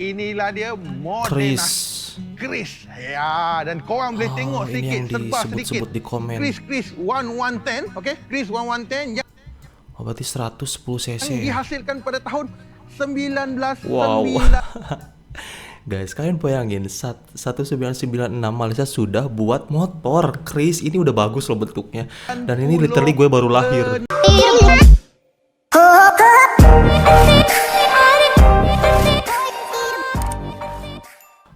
Inilah dia Chris. Chris. Ya, dan korang boleh tengok ini sedikit, yang serba sedikit. disebut-sebut di komen. Chris 1110, okey? Chris 1110 Oh, berarti 110 cc. yang dihasilkan pada tahun 1999. Wow. Guys, kalian bayangin 1996 Malaysia sudah buat motor Chris. Ini udah bagus loh bentuknya. Dan ini literally gue baru lahir.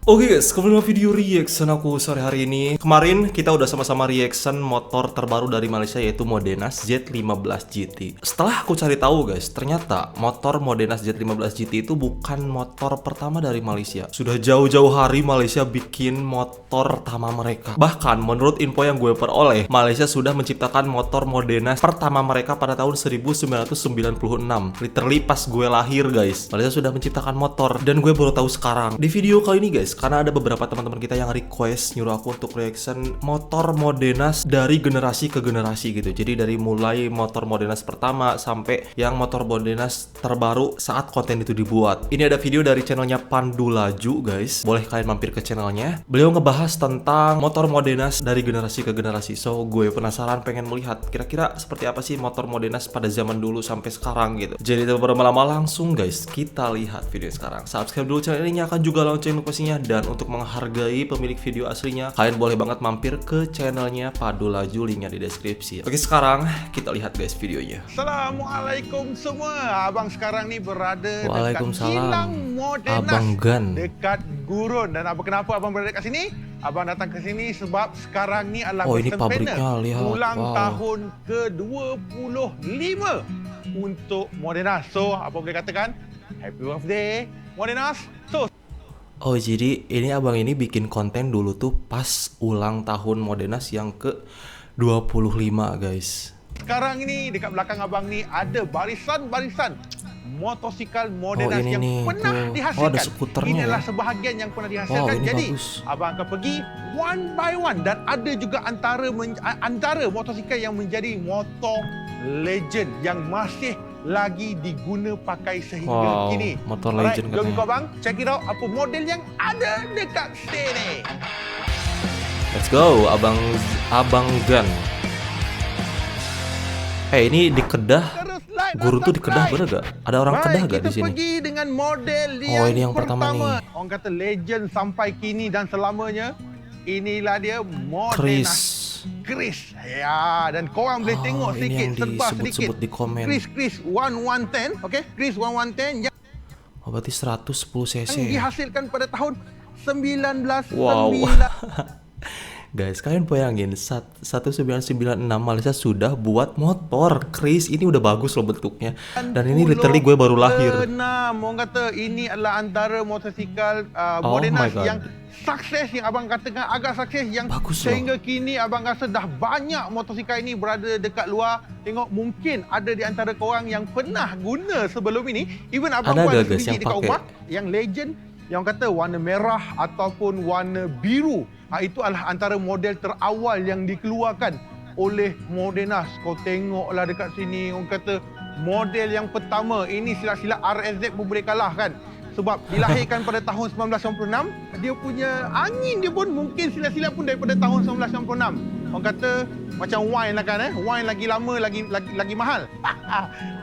Oke guys, kembali ke video reaction aku sore hari ini. Kemarin kita udah sama-sama reaction motor terbaru dari Malaysia yaitu Modenas Z15 GT. Setelah aku cari tahu guys, ternyata motor Modenas Z15 GT itu bukan motor pertama dari Malaysia. Sudah jauh-jauh hari Malaysia bikin motor pertama mereka. Bahkan menurut info yang gue peroleh, Malaysia sudah menciptakan motor Modenas pertama mereka pada tahun 1996. Literally pas gue lahir guys, Malaysia sudah menciptakan motor. Dan gue baru tahu sekarang di video kali ini guys, karena ada beberapa teman-teman kita yang request nyuruh aku untuk reaction motor Modenas dari generasi ke generasi gitu. Jadi dari mulai motor Modenas pertama sampai yang motor Modenas terbaru saat konten itu dibuat. Ini ada video dari channelnya Pandu Laju guys. Boleh kalian mampir ke channelnya. Beliau ngebahas tentang motor Modenas dari generasi ke generasi. So gue penasaran pengen melihat kira-kira seperti apa sih motor Modenas pada zaman dulu sampai sekarang gitu. Jadi tanpa berlama-lama langsung guys, kita lihat video sekarang. Subscribe dulu channel ini, nyalakan juga lonceng notifikasinya. Dan untuk menghargai pemilik video aslinya, kalian boleh banget mampir ke channelnya Pandu Laju, linknya di deskripsi. Oke, sekarang kita lihat guys videonya. Assalamualaikum semua. Abang sekarang ni berada dekat Waalaikumsalam. kilang Modenas, Abang Gan. dekat Gurun. Dan kenapa abang berada dekat sini? Abang datang ke sini sebab sekarang ni adalah ini pabriknya, lihat. ulang Wow. tahun ke-25 untuk Modenas. So, apa boleh katakan? Happy birthday Modenas. So, Oh, jadi ini abang ini bikin konten dulu tuh pas ulang tahun Modenas yang ke 25 guys. sekarang ini dekat belakang abang ni ada barisan-barisan motosikal Modenas ini yang nih, pernah tuh. dihasilkan. Oh, ada skuternya Ini adalah ya? sebahagian yang pernah dihasilkan. Ini Jadi bagus. abang akan pergi one by one, dan ada juga antara motosikal yang menjadi motor legend yang masih lagi diguna pakai sehingga kini. Motor Alright, legend jom katanya. ikut abang, check it out apa model yang ada dekat sini. Let's go, Abang Gan. Ini di Kedah. Terus like dan Guru tuh di Kedah subscribe. bener gak? Ada orang Kedah gak di Kita sini? pergi dengan model ini yang pertama nih. Orang kata legend sampai kini dan selamanya. Inilah dia Modenas Chris. Ya, dan korang boleh tengok ini sedikit, yang serba sedikit. disebut-sebut di komen. Chris 1110, okey? Chris 1110 yang Oh, berarti 110 cc. dihasilkan pada tahun 1999. Wow. Guys, kalian bayangin 1996 Malaysia sudah buat motor Chris. Ini udah bagus loh bentuknya. Dan ini literally gue baru lahir. Orang kata ini adalah antara motosikal Oh Modenas my God. yang sukses, yang abang katakan agak sukses, yang Bagus loh. sehingga kini abang rasa dah banyak motosikal ini berada dekat luar. Tengok, mungkin ada di antara korang yang pernah guna sebelum ini. Even abang Ada pun ada guys sebiji yang dekat pakai. rumah yang legend, yang kata warna merah ataupun warna biru. Itu adalah antara model terawal yang dikeluarkan oleh Modenas. Kau tengoklah dekat sini, orang kata model yang pertama. Ini sila-sila RSZ pun boleh kalah kan. Sebab dilahirkan pada tahun 1996, dia punya angin dia pun mungkin sila-sila pun daripada tahun 1996. Orang kata macam wine lah kan, wine lagi lama lagi mahal.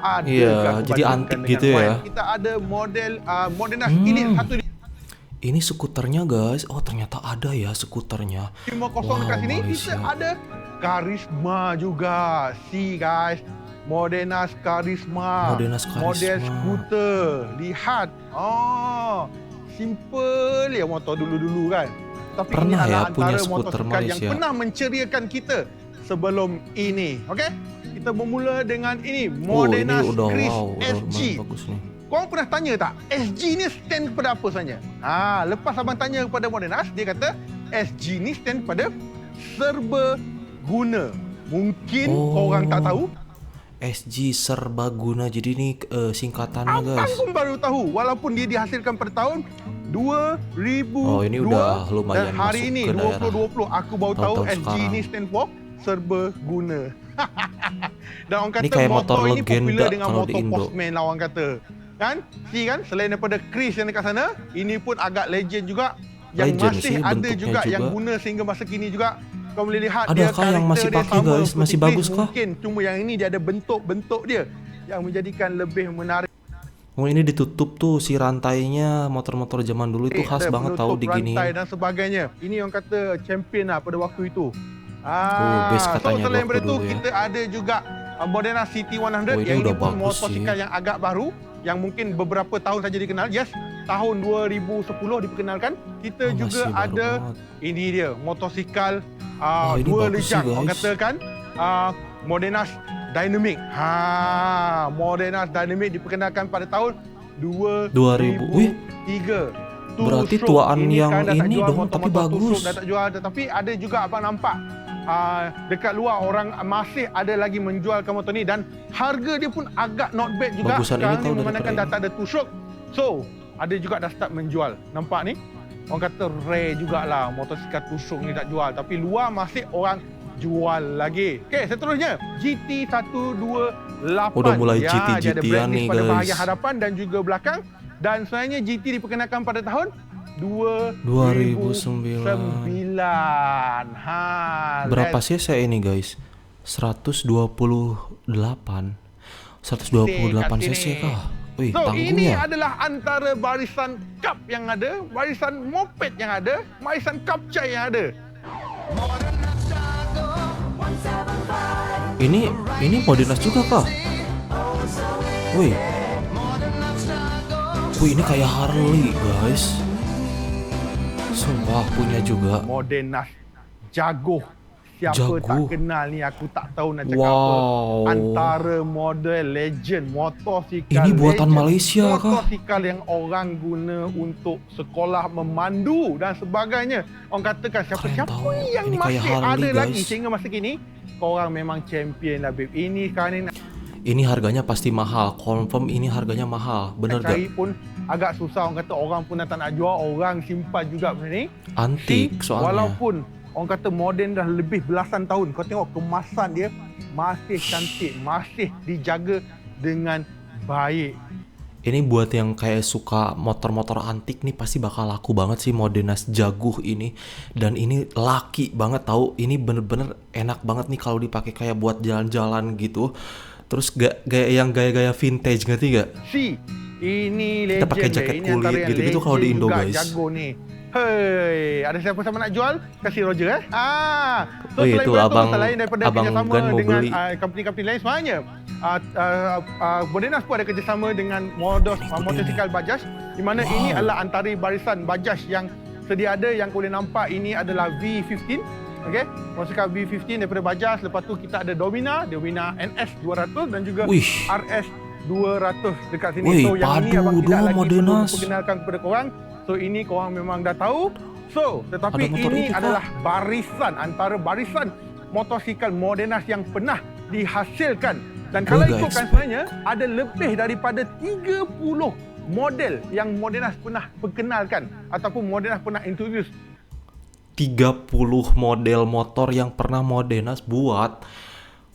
Ada Iya, aku jadi bandingkan antik dengan gitu ya. wine. Kita ada model Modenas ini satu Ini skuternya guys. Oh, ternyata ada ya skuternya. 50 dekat sini. Malaysia. Kita ada Karisma juga. See guys, Modenas Karisma. Modenas Karisma. Model skuter. Lihat. Oh, simple ya motor dulu-dulu kan. Tapi Pernah ini adalah ya punya antara skuter motosikal yang Malaysia. pernah menceriakan kita sebelum ini. Okey? Kita bermula dengan ini, Ini Modenas udah Chris wow, udah SG. lumayan bagus nih. Korang pernah tanya tak, SG ni stand pada apa sebenarnya? Lepas abang tanya kepada Modenas, dia kata SG ni stand pada serbaguna. Mungkin korang tak tahu. SG Serbaguna. Jadi ini singkatannya Abang guys. pun baru tahu, walaupun dia dihasilkan pada tahun 2002. Ini udah lumayan dan hari masuk ini ke daerah 2020 aku baru tahu tahun-tahun SG sekarang. ni stand for serbaguna. Dan orang kata Ini kayak motor ini popular legenda dengan kalau di motor Indo. postman lah orang kata. Kan? See kan? Selain daripada Chris yang dekat sana, ini pun agak legend juga. Yang Legend masih sih, ada bentuknya juga yang juga. guna sehingga masa kini juga. Kau boleh lihat Adakah dia yang masih karakter dia pakai, sama guys? seperti Masih Chris, bagus kah? mungkin cuma yang ini dia ada bentuk-bentuk dia yang menjadikan lebih menarik. Oh, ini ditutup tuh si rantainya. Motor-motor zaman dulu itu khas Ada banget tahu penutup rantai diginiin. dan sebagainya. Ini yang kata champion lah pada waktu itu. Best So katanya selain waktu daripada itu dulu ya. kita ada juga Modena City 100 Oh, ini yang ini udah pun bagus motosikal sih. yang agak baru yang mungkin beberapa tahun saja dikenal. Yes, tahun 2010 diperkenalkan. Kita juga masih baru ada banget. ini dia motosikal Wah, ini dua bagus sih, lejang orang guys. katakan Modena Dynamic. Modena Dynamic diperkenalkan pada tahun 2000. Wih, 2003. berarti Two-stroke. tuaan yang sekarang dah tak ini jual, dong, motor-motor tapi bagus. two-stroke dah tak jual, tetapi ada juga abang nampak dekat luar orang masih ada lagi menjualkan motor ni dan harga dia pun agak not bad juga. Bagusan ini Sekarang tau ni daripada memandangkan dah ini. tak ada two-stroke. So, ada juga dah start menjual. Nampak ni? Orang kata rare jugalah motosikal two-stroke ni tak jual, tapi luar masih orang jual lagi. Okey, seterusnya GT128. Udah mulai Ya, GT dia ada GT-an brand nih, list pada guys. bahagian hadapan dan juga belakang. Dan sebenarnya GT diperkenalkan pada tahun 2009. Berapa cc ini, guys? 128. 128 cc kah? Wih, So, tanggung ini ya. adalah antara barisan cup yang ada, barisan moped yang ada, barisan kapcai yang ada. Ini Modenas juga kah? Wih. Wih, ini kayak Harley, guys. Sumpah punya juga. Modena jago. Siapa Jago. tak kenal ni aku tak tahu nak cakap Wow. apa. Antara model legend motosikal. Ini buatan legend, Malaysia kah? Motosikal yang orang guna untuk sekolah memandu dan sebagainya. Orang katakan siapa-siapa tau. yang Ini kayak masih Harley, ada guys. lagi sehingga masa kini korang memang champion lah babe. Ini sekarang ni Ini harganya pasti mahal. Confirm ini harganya mahal. Bener cari gak? pun agak susah. Orang kata orang pun dah tak nak jual, orang simpan juga benda ni. Antik soalnya. Walaupun orang kata moden dah lebih belasan tahun, kau tengok kemasan dia masih cantik, masih dijaga dengan baik. Ini buat yang kayak suka motor-motor antik nih pasti bakal laku banget sih Modenas Jaguh ini. Dan ini laki banget tahu. Ini bener-bener enak banget nih kalau dipakai kayak buat jalan-jalan gitu. Terus gaya-gaya vintage, ngerti gak? Si, ini legend. Kita pakai jaket ini kulit antara yang gitu-gitu kalau di legend Indo, juga, guys. Jago ni. Hei, ada siapa sama nak jual? Kasih Roger So Wih, selain itu daripada abang- selain daripada abang kerjasama Gan mau dengan beli. company-company lain sebenarnya Modenas pun ada kerjasama dengan motosikal Bajaj di mana ini adalah antara barisan Bajaj yang sedia ada yang kau boleh nampak ini adalah V15. Okey, motosikal V15 daripada Bajaj. Lepas tu kita ada Domina NS 200 dan juga Wih. RS 200 dekat sini. Wih, So yang ini padu abang tidak dong lagi perlu Modenas. perkenalkan kepada korang. So ini korang memang dah tahu. So tetapi Ada motor ini itu, Kak. adalah barisan antara barisan motosikal Modenas yang pernah dihasilkan. Dan kalau guys. ikutkan sebenarnya ada lebih daripada 30 model yang Modenas pernah perkenalkan ataupun Modenas pernah introduce 30 model motor yang pernah Modenas buat.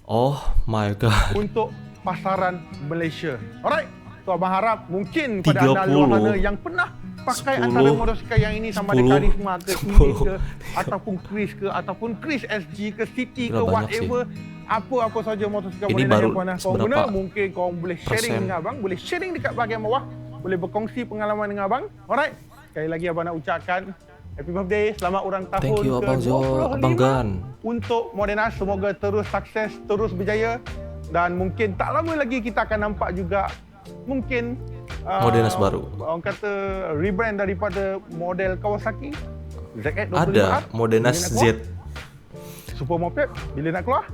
Oh my god. untuk pasaran Malaysia. Alright. So abang harap mungkin pada anda 30. luar sana yang pernah pakai 10. antara motosikal yang ini sama ada 10. Karisma ke 10. Ini ke ataupun Chris ke ataupun Chris SG ke City ke Gila, banyak whatever apa-apa saja motosikal Ini Modenas baru yang pernah kau seberapa guna, mungkin kau boleh sharing persen? dengan abang, boleh sharing dekat bahagian bawah, boleh berkongsi pengalaman dengan abang. Alright. Sekali lagi abang nak ucapkan happy birthday, selamat ulang tahun Thank you Abang Zul, ke-25 Abang Gan. untuk Modenas. Semoga terus sukses, terus berjaya dan mungkin tak lama lagi kita akan nampak juga mungkin Modenas baru. Orang kata rebrand daripada model Kawasaki ZX 25R. Ada Modenas Bila nak keluar, Z. Super Moped bila nak keluar.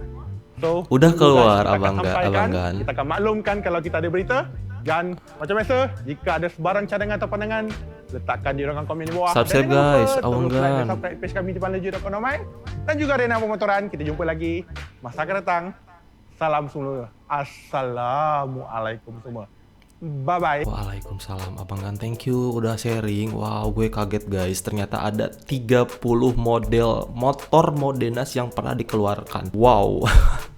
So Udah keluar, kita akan Abang Gan. sampaikan, Abang Gan. Kita akan maklumkan kalau kita ada berita. Dan macam biasa, jika ada sebarang cadangan atau pandangan, letakkan di ruangan komen di bawah. Subscribe, Dan jangan guys. lupa Abang terus like dan Gan. subscribe page kami Jepanleju.com dan juga Arena Pemotoran. Kita jumpa lagi masa akan datang. Salam semula. Assalamualaikum semua. Bye-bye. Waalaikumsalam Abang Gan, thank you udah sharing. Wow, gue kaget guys, ternyata ada 30 model motor Modenas yang pernah dikeluarkan. Wow,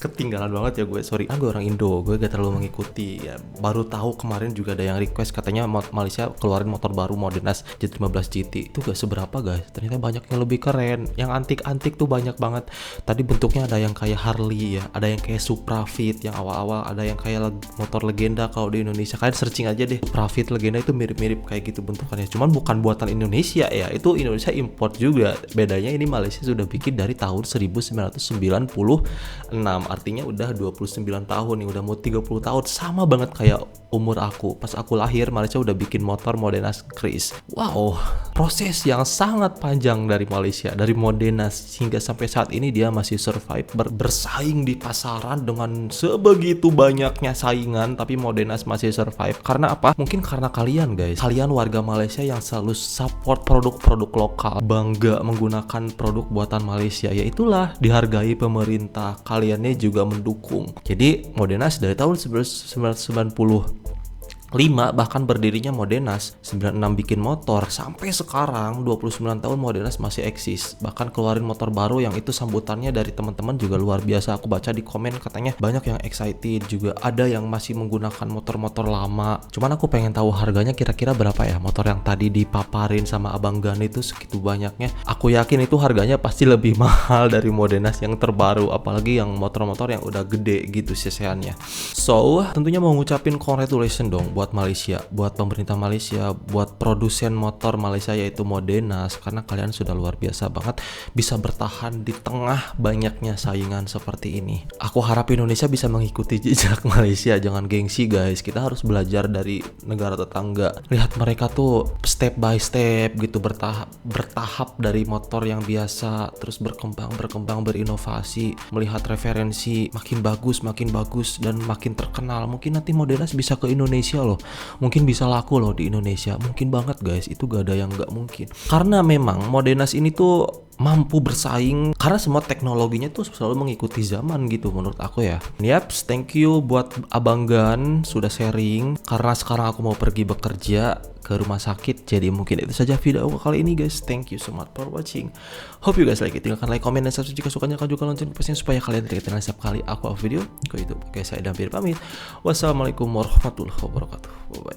ketinggalan banget ya gue, sorry. Kan gue orang Indo, gue gak terlalu mengikuti ya. Baru tahu kemarin juga ada yang request katanya Malaysia keluarin motor baru Modenas Z15 GT. Itu gak seberapa guys, ternyata banyak yang lebih keren. Yang antik-antik tuh banyak banget. Tadi bentuknya ada yang kayak Harley ya, ada yang kayak Supra Fit yang awal-awal, ada yang kayak motor legenda kalau di Indonesia. Kalian searching aja deh, Profit legenda itu mirip-mirip kayak gitu bentukannya, cuman bukan buatan Indonesia ya, itu Indonesia import juga. Bedanya ini Malaysia sudah bikin dari tahun 1996, artinya udah 29 tahun nih, udah mau 30 tahun, sama banget kayak umur aku. Pas aku lahir Malaysia udah bikin motor Modenas Kris. Wow, proses yang sangat panjang dari Malaysia, dari Modenas hingga sampai saat ini dia masih survive, bersaing di pasaran dengan sebegitu banyaknya saingan, tapi Modenas masih survive. Karena apa? Mungkin karena kalian guys, kalian warga Malaysia yang selalu support produk-produk lokal, bangga menggunakan produk buatan Malaysia, ya itulah dihargai pemerintah, kaliannya juga mendukung. Jadi Modenas dari tahun 1995 bahkan berdirinya Modenas, 96 bikin motor, sampai sekarang 29 tahun Modenas masih eksis. Bahkan keluarin motor baru yang itu sambutannya dari teman-teman juga luar biasa. Aku baca di komen katanya banyak yang excited, juga ada yang masih menggunakan motor-motor lama. Cuman aku pengen tahu harganya kira-kira berapa ya motor yang tadi dipaparin sama Abang Gan itu segitu banyaknya. Aku yakin itu harganya pasti lebih mahal dari Modenas yang terbaru, apalagi yang motor-motor yang udah gede gitu cc-nya. So, tentunya mau ngucapin congratulations dong buat Malaysia, buat pemerintah Malaysia, buat produsen motor Malaysia yaitu Modenas, karena kalian sudah luar biasa banget bisa bertahan di tengah banyaknya saingan seperti ini. Aku harap Indonesia bisa mengikuti jejak Malaysia, jangan gengsi guys, kita harus belajar dari negara tetangga. Lihat mereka tuh step by step gitu, bertahap dari motor yang biasa terus berkembang, berinovasi, melihat referensi makin bagus dan makin terkenal. Mungkin nanti Modenas bisa ke Indonesia loh, mungkin bisa laku loh di Indonesia, mungkin banget guys, itu gak ada yang gak mungkin. Karena memang Modenas ini tuh mampu bersaing karena semua teknologinya tuh selalu mengikuti zaman gitu menurut aku ya. Yaps, thank you buat Abang Gan sudah sharing, karena sekarang aku mau pergi bekerja ke rumah sakit. Jadi mungkin itu saja video aku kali ini guys. Thank you so much for watching. Hope you guys like it. Tinggalkan like, comment, dan subscribe jika sukanya, kan juga lonceng pastinya supaya kalian tidak ketinggalan setiap kali aku upload video ke YouTube. Oke, saya Dampir pamit. Wassalamualaikum warahmatullahi wabarakatuh. Bye bye.